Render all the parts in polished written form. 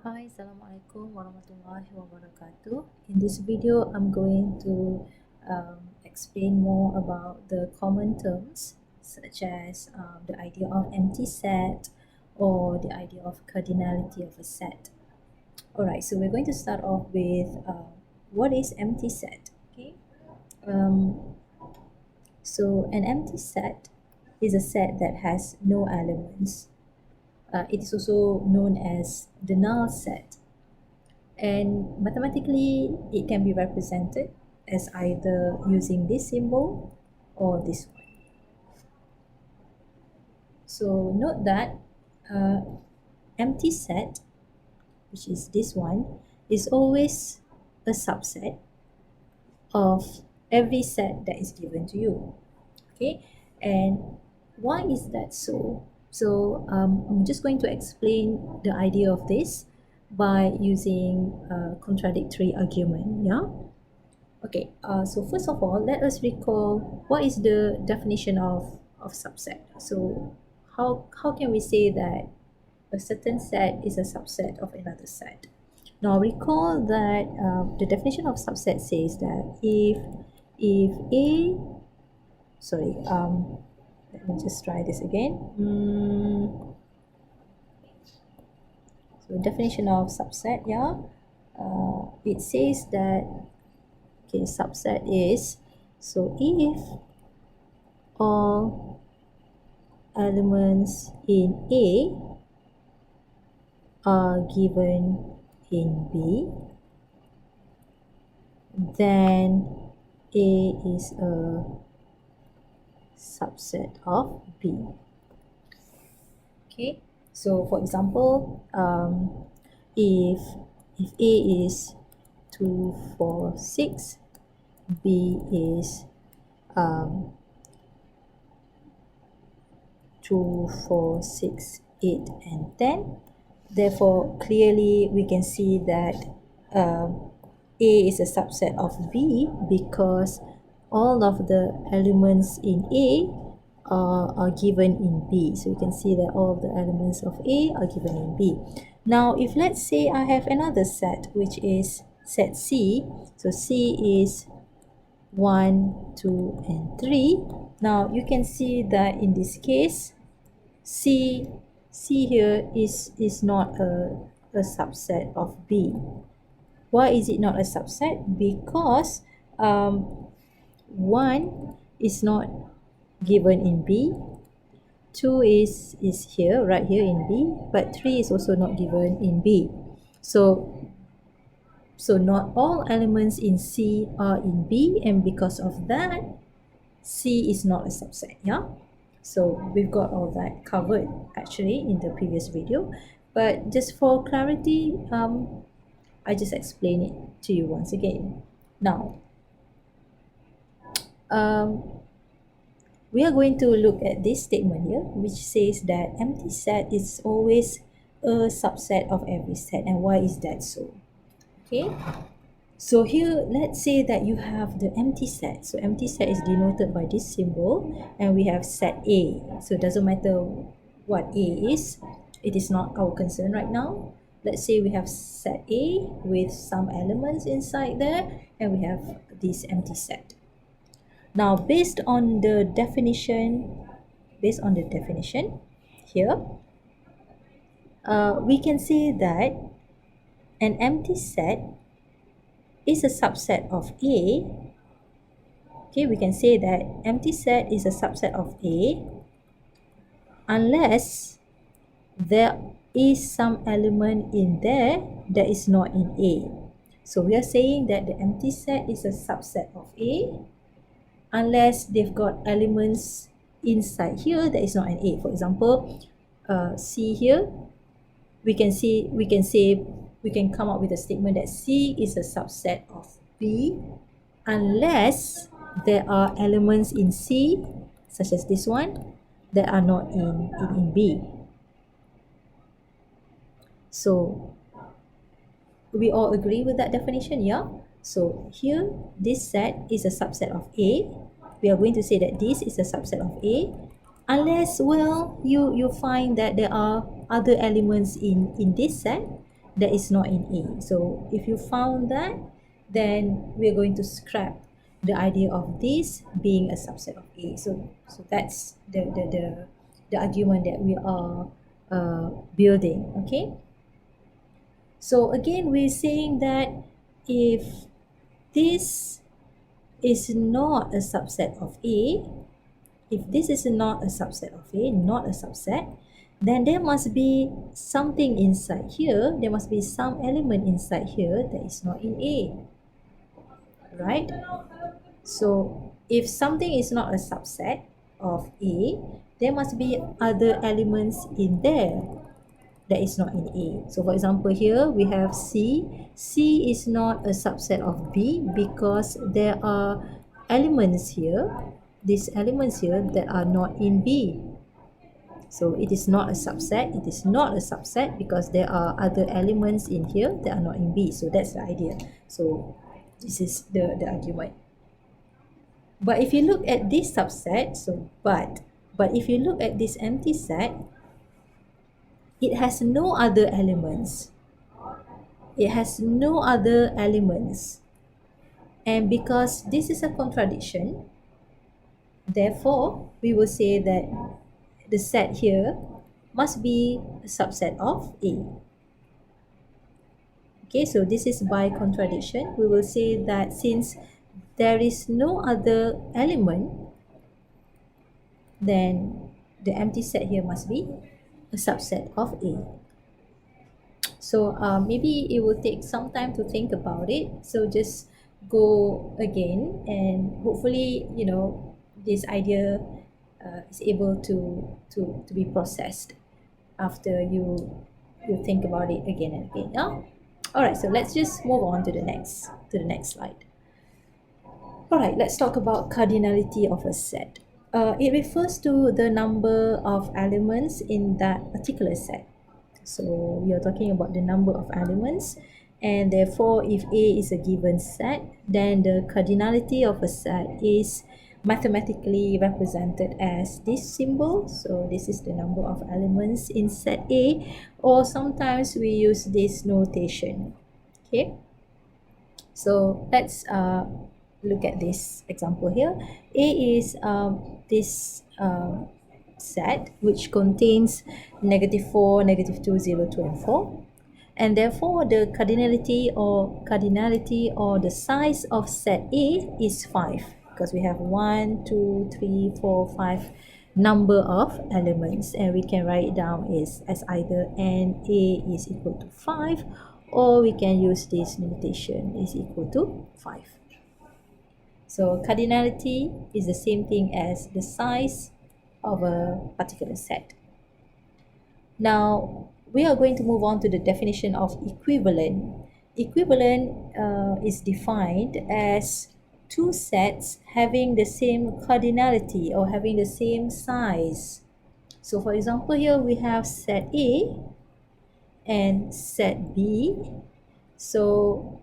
Hi, Assalamualaikum warahmatullahi wabarakatuh. In this video, I'm going to explain more about the common terms such as the idea of empty set or the idea of cardinality of a set. Alright, so we're going to start off with what is empty set. Okay, so an empty set is a set that has no elements. It is also known as the null set. And mathematically, it can be represented as either using this symbol or this one. So note that empty set, which is this one, is always a subset of every set that is given to you. Okay, and why is that so? So I'm just going to explain the idea of this by using a contradictory argument. Yeah. Okay. So first of all, let us recall what is the definition of subset. So how can we say that a certain set is a subset of another set? Now recall that the definition of subset says that if A, sorry, let me just try this again. So definition of subset, yeah, it says that, okay, subset is, so if all elements in A are given in B, then A is a subset of B. Okay, so for example, if A is 2, 4, 6, B is 2, 4, 6, 8, and 10. Therefore, clearly we can see that A is a subset of B because all of the elements in A are given in B. So you can see that all of the elements of A are given in B. Now, if let's say I have another set, which is set C. So C is 1, 2, and 3. Now, you can see that in this case, C here is not a subset of B. Why is it not a subset? Because 1 is not given in B, 2 is here, right here in B, but 3 is also not given in B. So not all elements in C are in B, and because of that, C is not a subset, yeah? So we've got all that covered actually in the previous video, but just for clarity, I just explain it to you once again. Now, we are going to look at this statement here, which says that empty set is always a subset of every set. And why is that so? Okay, so here let's say that you have the empty set. So empty set is denoted by this symbol, and we have set A. So it doesn't matter what A is, it is not our concern right now. Let's say we have set A with some elements inside there, and we have this empty set. Now, based on the definition here, we can say that an empty set is a subset of A. Okay, we can say that empty set is a subset of A unless there is some element in there that is not in A. So we are saying that the empty set is a subset of A unless they've got elements inside here that is not an A. For example, C here, we can come up with a statement that C is a subset of B unless there are elements in C, such as this one, that are not in B. So we all agree with that definition, yeah? So here, this set is a subset of A. We are going to say that this is a subset of A unless, well, you find that there are other elements in this set that is not in A. So if you found that, then we're going to scrap the idea of this being a subset of A. So that's the argument that we are building. Okay. So again, we're saying that if this is not a subset of A, if this is not a subset of A, not a subset, then there must be something inside here, there must be some element inside here that is not in A, right? So if something is not a subset of A, there must be other elements in there that is not in A. So for example, here we have C. C is not a subset of B because there are elements here, these elements here that are not in B. So it is not a subset. It is not a subset because there are other elements in here that are not in B. So that's the idea. So this is the argument. But if you look at this subset, but if you look at this empty set, it has no other elements. It has no other elements. And because this is a contradiction, therefore, we will say that the set here must be a subset of A. Okay, so this is by contradiction. We will say that since there is no other element, then the empty set here must be a subset of A. So maybe it will take some time to think about it. So just go again and hopefully, this idea is able to be processed after you think about it again and again. Yeah? All right, so let's just move on to the next slide. All right, let's talk about cardinality of a set. It refers to the number of elements in that particular set. So we are talking about the number of elements, and therefore if A is a given set, then the cardinality of a set is mathematically represented as this symbol. So this is the number of elements in set A, or sometimes we use this notation. Okay, so let's look at this example here. A is this set which contains -4, -2, 0, 2 and 4, and therefore the cardinality or the size of set A is 5 because we have 1, 2, 3, 4, 5 number of elements, and we can write it down as either NA is equal to 5, or we can use this notation is equal to 5. So cardinality is the same thing as the size of a particular set. Now we are going to move on to the definition of equivalent. Equivalent is defined as two sets having the same cardinality or having the same size. So for example, here we have set A and set B. So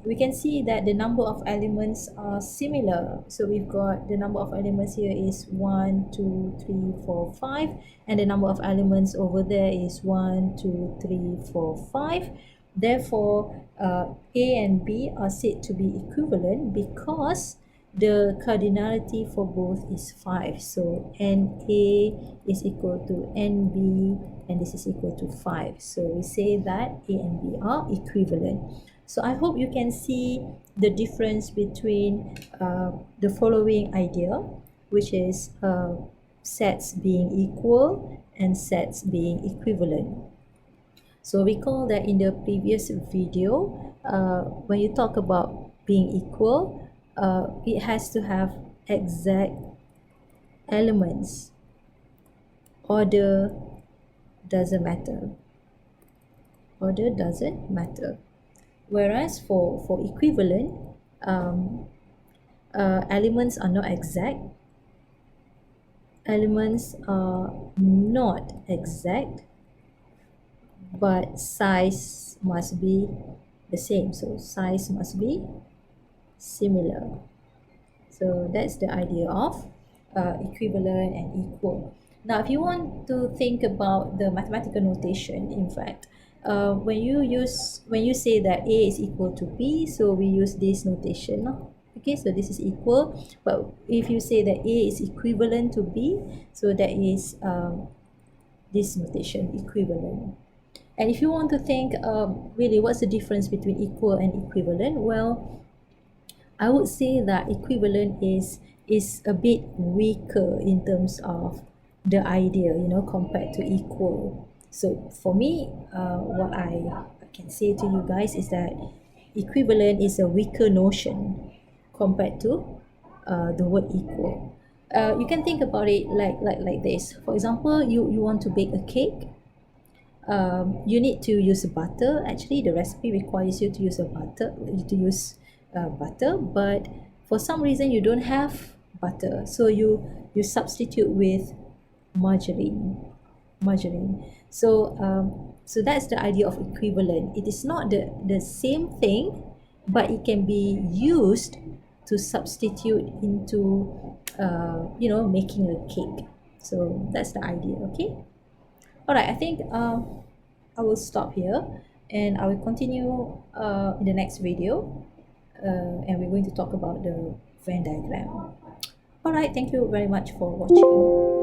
we can see that the number of elements are similar. So we've got the number of elements here is 1, 2, 3, 4, 5, and the number of elements over there is 1, 2, 3, 4, 5. Therefore, A and B are said to be equivalent because the cardinality for both is 5. So NA is equal to NB, and this is equal to 5. So we say that A and B are equivalent. So I hope you can see the difference between the following idea, which is sets being equal and sets being equivalent. So recall that in the previous video, when you talk about being equal, it has to have exact elements. Order doesn't matter. Order doesn't matter. Whereas for equivalent, elements are not exact. Elements are not exact, but size must be the same. So size must be similar. So that's the idea of equivalent and equal. Now if you want to think about the mathematical notation, in fact, when you say that A is equal to B, so we use this notation, no? Okay, so this is equal. But if you say that A is equivalent to B, so that is this notation, equivalent. And if you want to think really what's the difference between equal and equivalent, well, I would say that equivalent is a bit weaker in terms of the idea, compared to equal. So for me, what I can say to you guys is that equivalent is a weaker notion compared to the word equal. You can think about it like this. For example, you want to bake a cake. You need to use butter. Actually, the recipe requires you to use butter, but for some reason you don't have butter, so you substitute with margarine. So that's the idea of equivalent. It is not the same thing, but it can be used to substitute into making a cake. So that's the idea. Okay. All right, I think I will stop here, and I will continue in the next video, and we're going to talk about the Venn diagram. All right, thank you very much for watching.